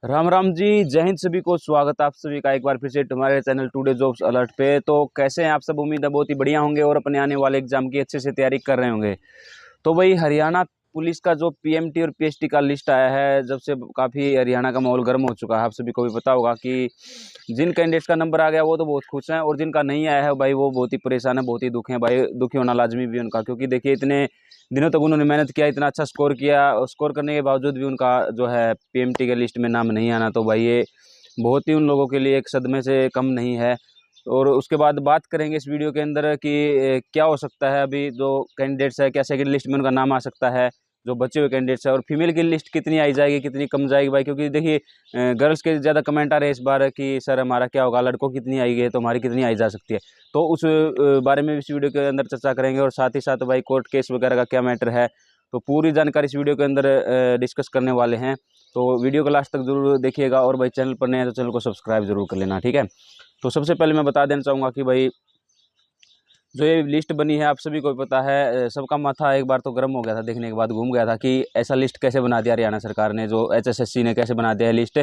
राम राम जी, जय हिंद। सभी को स्वागत आप सभी का एक बार फिर से हमारे चैनल टुडे जॉब्स अलर्ट पे। तो कैसे हैं आप सब? उम्मीद है बहुत ही बढ़िया होंगे और अपने आने वाले एग्जाम की अच्छे से तैयारी कर रहे होंगे। तो भाई, हरियाणा पुलिस का जो पीएमटी और पीएसटी का लिस्ट आया है, जब से काफ़ी हरियाणा का माहौल गर्म हो चुका है। आप सभी को भी पता होगा कि जिन कैंडिडेट्स का नंबर आ गया वो तो बहुत खुश हैं, और जिनका नहीं आया है भाई वो बहुत ही परेशान है, बहुत ही दुख है भाई। दुखी होना लाजमी भी उनका, क्योंकि देखिए इतने दिनों तक उन्होंने मेहनत किया, इतना अच्छा स्कोर किया, और स्कोर करने के बावजूद भी उनका जो है पीएमटी के लिस्ट में नाम नहीं आना, तो भाई ये बहुत ही उन लोगों के लिए एक सदमे से कम नहीं है। और उसके बाद बात करेंगे इस वीडियो के अंदर कि क्या हो सकता है अभी जो कैंडिडेट्स है, क्या सेकंड लिस्ट में उनका नाम आ सकता है, जो बचे हुए कैंडिडेट्स है, और फीमेल की लिस्ट कितनी आई जाएगी, कितनी कम जाएगी भाई। क्योंकि देखिए गर्ल्स के ज़्यादा कमेंट आ रहे हैं इस बार कि सर हमारा क्या होगा, लड़कों की कितनी आई है तो हमारी कितनी आई जा सकती है। तो उस बारे में इस वीडियो के अंदर चर्चा करेंगे, और साथ ही साथ भाई कोर्ट केस वगैरह का क्या मैटर है, तो पूरी जानकारी इस वीडियो के अंदर डिस्कस करने वाले हैं। तो वीडियो को लास्ट तक जरूर देखिएगा, और भाई चैनल पर नए हैं तो चैनल को सब्सक्राइब जरूर कर लेना, ठीक है। तो सबसे पहले मैं बता देना चाहूँगा कि भाई जो ये लिस्ट बनी है, आप सभी को पता है, सबका माथा एक बार तो गर्म हो गया था, देखने के बाद घूम गया था कि ऐसा लिस्ट कैसे बना दिया हरियाणा सरकार ने, जो एचएसएससी ने कैसे बना दिया है लिस्ट।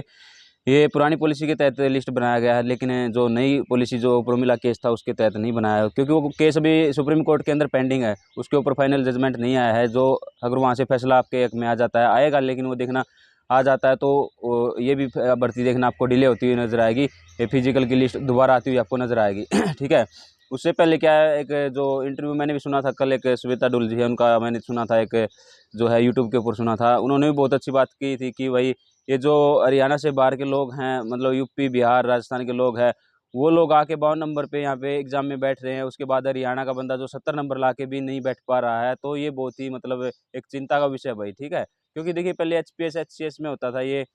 ये पुरानी पॉलिसी के तहत लिस्ट बनाया गया है, लेकिन जो नई पॉलिसी जो प्रोमिला केस था उसके तहत नहीं बनाया है, क्योंकि वो केस अभी सुप्रीम कोर्ट के अंदर पेंडिंग है, उसके ऊपर फाइनल जजमेंट नहीं आया है। जो अगर वहाँ से फैसला आपके हक में आ जाता है, आएगा, लेकिन वो देखना आ जाता है तो ये भी भर्ती देखना आपको डिले होती हुई नजर आएगी। ये फिजिकल की लिस्ट दोबारा आती हुई आपको नजर आएगी ठीक है। उससे पहले क्या है, एक जो इंटरव्यू मैंने भी सुना था कल, एक श्वेता डुल जी है उनका, मैंने सुना था, एक जो है यूट्यूब के ऊपर सुना था, उन्होंने भी बहुत अच्छी बात की थी कि भाई ये जो हरियाणा से बाहर के लोग हैं, मतलब यूपी बिहार राजस्थान के लोग हैं, वो लोग आके 52 नंबर पे यहाँ पे एग्जाम में बैठ रहे हैं, उसके बाद हरियाणा का बंदा जो 70 नंबर ला के भी नहीं बैठ पा रहा है, तो ये बहुत ही मतलब एक चिंता का विषय है भाई, ठीक है। क्योंकि देखिए पहले एचपीएस एचसीएस में होता था ये,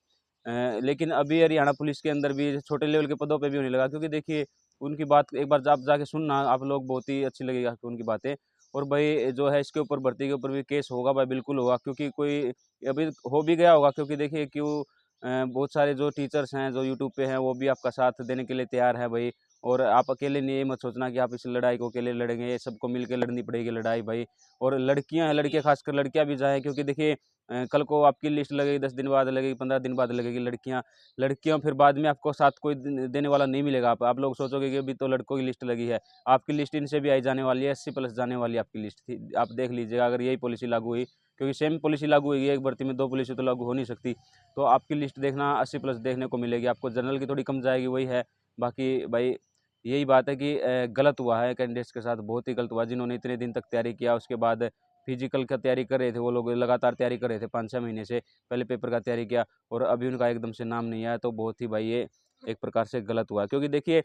लेकिन अभी हरियाणा पुलिस के अंदर भी छोटे लेवल के पदों पे भी होने लगा। क्योंकि देखिए उनकी बात एक बार आप जाके सुनना, आप लोग बहुत ही अच्छी लगेगी आपको उनकी बातें। और भाई जो है इसके ऊपर भर्ती के ऊपर भी केस होगा भाई, बिल्कुल होगा, क्योंकि कोई अभी हो भी गया होगा। क्योंकि देखिए क्यों बहुत सारे जो टीचर्स हैं जो यूट्यूब पे हैं, वो भी आपका साथ देने के लिए तैयार है भाई। और आप अकेले नहीं, ये मत सोचना कि आप इस लड़ाई को अकेले लड़ेंगे, ये सबको मिलकर लड़नी पड़ेगी लड़ाई भाई। और लड़कियां हैं, लड़के खासकर लड़कियां भी जाएं, क्योंकि देखिए कल को आपकी लिस्ट लगेगी, 10 दिन बाद लगेगी, 15 दिन बाद लगेगी। लड़कियां लड़कियां फिर बाद में आपको साथ कोई देने वाला नहीं मिलेगा। आप लोग सोचोगे कि अभी तो लड़कों की लिस्ट लगी है, आपकी लिस्ट इनसे भी आई जाने वाली है, 80+ जाने वाली आपकी लिस्ट थी। आप देख लीजिएगा अगर यही पॉलिसी लागू हुई, क्योंकि सेम पॉलिसी लागू हुई, एक भर्ती में दो पॉलिसी तो लागू हो नहीं सकती। तो आपकी लिस्ट देखना 80+ देखने को मिलेगी आपको। जनरल की थोड़ी कम जाएगी, वही है। बाकी भाई यही बात है कि गलत हुआ है कैंडिडेट्स के साथ, बहुत ही गलत हुआ। जिन्होंने इतने दिन तक तैयारी किया, उसके बाद फिजिकल का तैयारी कर रहे थे, वो लोग लगातार तैयारी कर रहे थे 5-6 महीने से, पहले पेपर का तैयारी किया, और अभी उनका एकदम से नाम नहीं आया, तो बहुत ही भाई ये एक प्रकार से गलत हुआ। क्योंकि देखिए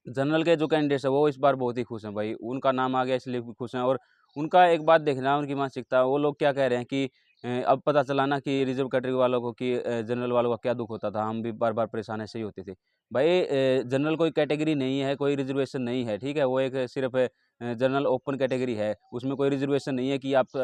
जनरल के जो कैंडिडेट्स है वो इस बार बहुत ही खुश हैं भाई, उनका नाम आ गया इसलिए भी खुश हैं। और उनका एक बात देखना, उनकी मानसिकता, वो लोग क्या कह रहे हैं कि अब पता चला ना कि रिजर्व कैटेगरी वालों को कि जनरल वालों का क्या दुख होता था, हम भी बार बार परेशान ऐसे ही होते थे। भाई जनरल कोई कैटेगरी नहीं है, कोई रिजर्वेशन नहीं है, ठीक है। वो एक सिर्फ जनरल ओपन कैटेगरी है, उसमें कोई रिजर्वेशन नहीं है कि आप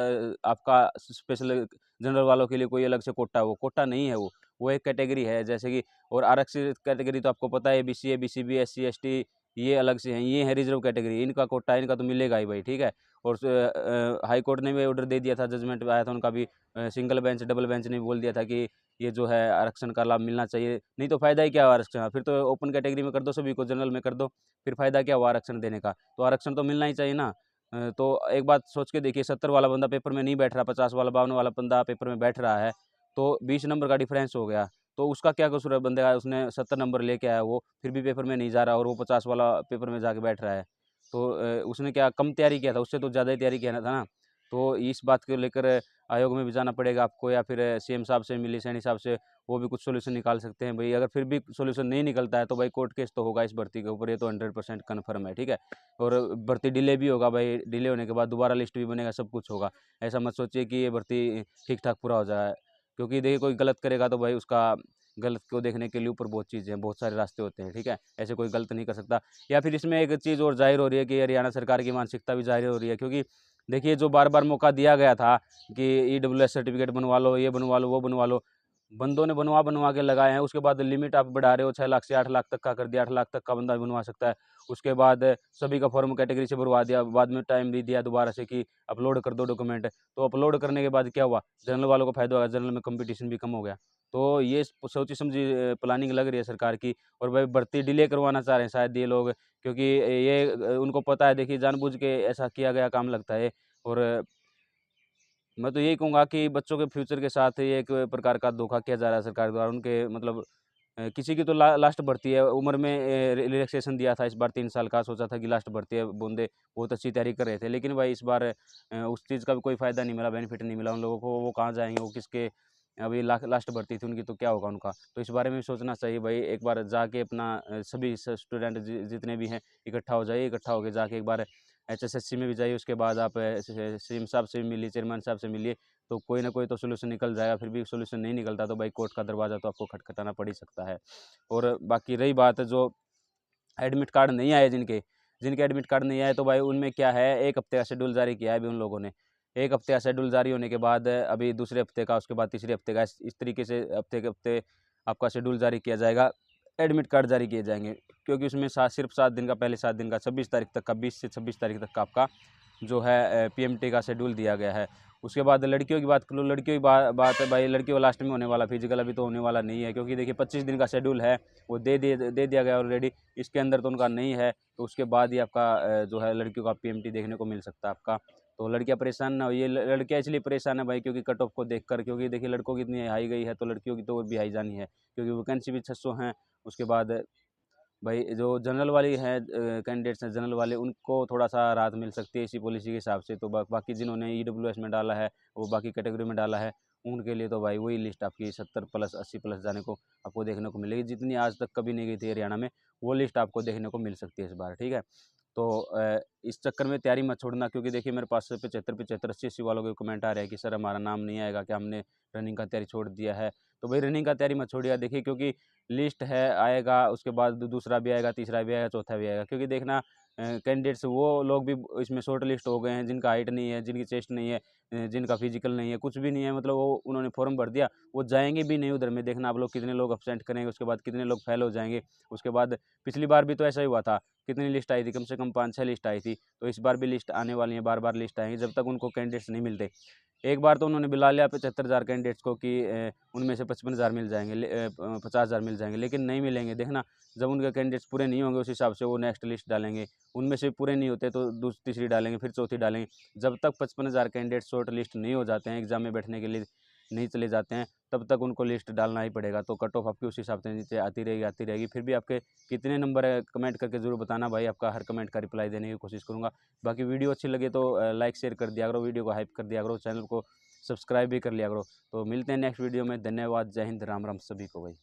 आपका स्पेशल जनरल वालों के लिए कोई अलग से कोटा है, वो कोटा नहीं है, वो एक कैटेगरी है जैसे कि। और आरक्षित कैटेगरी तो आपको पता है, बीसीए बीसीबी एससी एसटी, ये अलग से हैं, ये है रिजर्व कैटेगरी, इनका कोटा है, इनका तो मिलेगा ही भाई, ठीक है। और हाई कोर्ट ने भी ऑर्डर दे दिया था, जजमेंट आया था उनका भी, सिंगल बेंच डबल बेंच ने भी बोल दिया था कि ये जो है आरक्षण का लाभ मिलना चाहिए, नहीं तो फायदा ही क्या हुआ आरक्षण, फिर तो ओपन कैटेगरी में कर दो सभी को, जनरल में कर दो, फिर फायदा क्या हुआ आरक्षण देने का। तो आरक्षण तो मिलना ही चाहिए ना। तो एक बात सोच के देखिए, 70 वाला बंदा पेपर में नहीं बैठ रहा, 50 वाला 52 वाला बंदा पेपर में बैठ रहा है, तो 20 नंबर का डिफरेंस हो गया। तो उसका क्या कसूर है बंदे का, उसने 70 नंबर लेके आया, वो फिर भी पेपर में नहीं जा रहा, और वो 50 वाला पेपर में जाके बैठ रहा है। तो उसने क्या कम तैयारी किया था, उससे तो ज़्यादा ही तैयारी किया था ना। तो इस बात को लेकर आयोग में भी जाना पड़ेगा आपको, या फिर सीएम साहब से, मिली सैनी साहब से, वो भी कुछ सोल्यूशन निकाल सकते हैं भाई। अगर फिर भी सोल्यूशन नहीं निकलता है तो भाई कोर्ट केस तो होगा इस भर्ती के ऊपर, ये तो 100% कन्फर्म है, ठीक है। और भर्ती डिले भी होगा भाई, डिले होने के बाद दोबारा लिस्ट भी बनेगा, सब कुछ होगा। ऐसा मत सोचिए कि ये भर्ती ठीक ठाक पूरा हो जाए, क्योंकि देखिए कोई गलत करेगा तो भाई उसका गलत को देखने के लिए ऊपर बहुत चीज़ें हैं, बहुत सारे रास्ते होते हैं, ठीक है। ऐसे कोई गलत नहीं कर सकता। या फिर इसमें एक चीज़ और जाहिर हो रही है कि हरियाणा सरकार की मानसिकता भी जाहिर हो रही है, क्योंकि देखिए जो बार बार मौका दिया गया था कि ईडब्ल्यूएस सर्टिफिकेट बनवा लो, ये बनवा लो, वो बनवा लो, बंदों ने बनवा के लगाए हैं। उसके बाद लिमिट आप बढ़ा रहे हो, 6 लाख से 8 लाख तक का कर दिया, 8 लाख तक का बंदा बनवा सकता है। उसके बाद सभी का फॉर्म कैटेगरी से भरवा दिया, बाद में टाइम भी दिया दोबारा से कि अपलोड कर दो डॉक्यूमेंट। तो अपलोड करने के बाद क्या हुआ, जनरल वालों को फायदा हुआ, जनरल में कंपटीशन भी कम हो गया। तो ये सोची समझी प्लानिंग लग रही है सरकार की। और भाई भर्ती डिले करवाना चाह रहे हैं शायद ये लोग, क्योंकि ये उनको पता है, देखिए जानबूझ के ऐसा किया गया काम लगता है। और मैं तो यही कहूँगा कि बच्चों के फ्यूचर के साथ ये एक प्रकार का धोखा किया जा रहा है सरकार द्वारा। उनके मतलब किसी की तो लास्ट भर्ती है, उम्र में रिलैक्सेशन दिया था इस बार 3 साल का, सोचा था कि लास्ट भर्ती है, बंदे बहुत अच्छी तैयारी कर रहे थे। लेकिन भाई इस बार उस चीज़ का भी कोई फ़ायदा नहीं मिला, बेनिफिट नहीं मिला उन लोगों को। वो कहाँ जाएँगे, वो किसके, अभी लास्ट भर्ती थी उनकी, तो क्या होगा उनका। तो इस बारे में भी सोचना चाहिए भाई, एक बार जाके अपना सभी स्टूडेंट जितने भी हैं इकट्ठा हो जाइए, इकट्ठा होके जाके एक बार एचएसएससी में भी जाइए। उसके बाद आप सीएम साहब से भी मिलिए, चेयरमैन साहब से मिलिए, तो कोई ना कोई तो सोल्यूशन निकल जाएगा। फिर भी सोल्यूशन नहीं निकलता तो भाई कोर्ट का दरवाज़ा तो आपको खटखटाना पड़ ही सकता है। और बाकी रही बात जो एडमिट कार्ड नहीं आए जिनके जिनके एडमिट कार्ड नहीं आए, तो भाई उनमें क्या है, 1 हफ्ते का शेड्यूल जारी किया है अभी उन लोगों ने। 1 हफ्ते का शेड्यूल जारी होने के बाद अभी दूसरे हफ्ते का, उसके बाद तीसरे हफ्ते का, इस तरीके से हफ्ते के हफ्ते आपका शेड्यूल जारी किया जाएगा, एडमिट कार्ड जारी किए जाएंगे। क्योंकि उसमें सिर्फ 7 दिन का, पहले 7 दिन का 26 तारीख तक का, 20 से 26 तारीख तक का आपका जो है पीएमटी का शेड्यूल दिया गया है। उसके बाद लड़कियों की बात कर लो, लड़कियों की बात है भाई, लड़कियों का लास्ट में होने वाला फिजिकल, अभी तो होने वाला नहीं है। क्योंकि देखिए 25 दिन का शेड्यूल है, वो दे दिया गया ऑलरेडी, इसके अंदर तो उनका नहीं है। तो उसके बाद ही आपका जो है लड़कियों का पीएमटी देखने को मिल सकता है आपका। तो लड़कियां परेशान ना हो, ये लड़कियां इसलिए परेशान है भाई क्योंकि कट ऑफ को देखकर, क्योंकि देखिए लड़कों की इतनी हाई गई है, तो लड़कियों की तो भी हाई जानी है, क्योंकि वैकेंसी भी 600 हैं। उसके बाद भाई जो जनरल वाली हैं कैंडिडेट्स हैं जनरल वाले, उनको थोड़ा-सा राहत मिल सकती है इसी पॉलिसी के हिसाब से। तो बाकी जिन्होंने ईडब्ल्यूएस में डाला है, वो बाकी कैटेगरी में डाला है, उनके लिए तो भाई वही लिस्ट आपकी 70 प्लस 80 प्लस जाने को आपको देखने को मिलेगी, जितनी आज तक कभी नहीं गई थी हरियाणा में, वो लिस्ट आपको देखने को मिल सकती है इस बार, ठीक है? तो इस चक्कर में तैयारी मत छोड़ना, क्योंकि देखिए मेरे पास 75, 80 वालों के कमेंट आ रहे हैं कि सर हमारा नाम नहीं आएगा क्या, हमने रनिंग का तैयारी छोड़ दिया है। तो भाई रनिंग का तैयारी मत छोड़िए, देखिए क्योंकि लिस्ट है, आएगा, उसके बाद दूसरा भी आएगा, तीसरा भी आएगा, चौथा भी आएगा। क्योंकि देखना कैंडिडेट्स वो लोग भी इसमें शॉर्ट लिस्ट हो गए हैं जिनका हाइट नहीं है, जिनकी चेस्ट नहीं है, जिनका फिजिकल नहीं है, कुछ भी नहीं है, मतलब वो उन्होंने फॉर्म भर दिया, वो जाएँगे भी नहीं उधर में। देखना आप लोग कितने लोग एब्सेंट करेंगे, उसके बाद कितने लोग फेल हो जाएँगे। उसके बाद पिछली बार भी तो ऐसा ही हुआ था, कितनी लिस्ट आई थी, कम से कम 5-6 लिस्ट आई थी। तो इस बार भी लिस्ट आने वाली है, बार-बार लिस्ट आएँगी जब तक उनको कैंडिडेट्स नहीं मिलते। एक बार तो उन्होंने बुला लिया 75,000 कैंडिडेट्स को कि उनमें से 55,000 मिल जाएँगे, 50,000 मिल जाएँगे, लेकिन नहीं मिलेंगे। देखना जब उनके कैंडिडेट्स पूरे नहीं होंगे, उस हिसाब से वो नेक्स्ट लिस्ट डालेंगे। उनमें से पूरे नहीं होते तो तीसरी डालेंगे, फिर चौथी डालेंगे। जब तक 55,000 कैंडिडेट शॉर्ट लिस्ट नहीं हो जाते हैं, एग्ज़ाम में बैठने के लिए नहीं चले जाते हैं, तब तक उनको लिस्ट डालना ही पड़ेगा। तो कट ऑफ आपकी उस हिसाब से नीचे आती रहेगी, आती रहेगी। फिर भी आपके कितने नंबर है, कमेंट करके ज़रूर बताना भाई, आपका हर कमेंट का रिप्लाई देने की कोशिश करूँगा। बाकी वीडियो अच्छी लगे तो लाइक शेयर कर दिया करो, वीडियो को हाइप कर दिया करो, चैनल को सब्सक्राइब भी कर लिया करो। तो मिलते हैं नेक्स्ट वीडियो में। धन्यवाद, जय हिंद, राम राम सभी को भाई।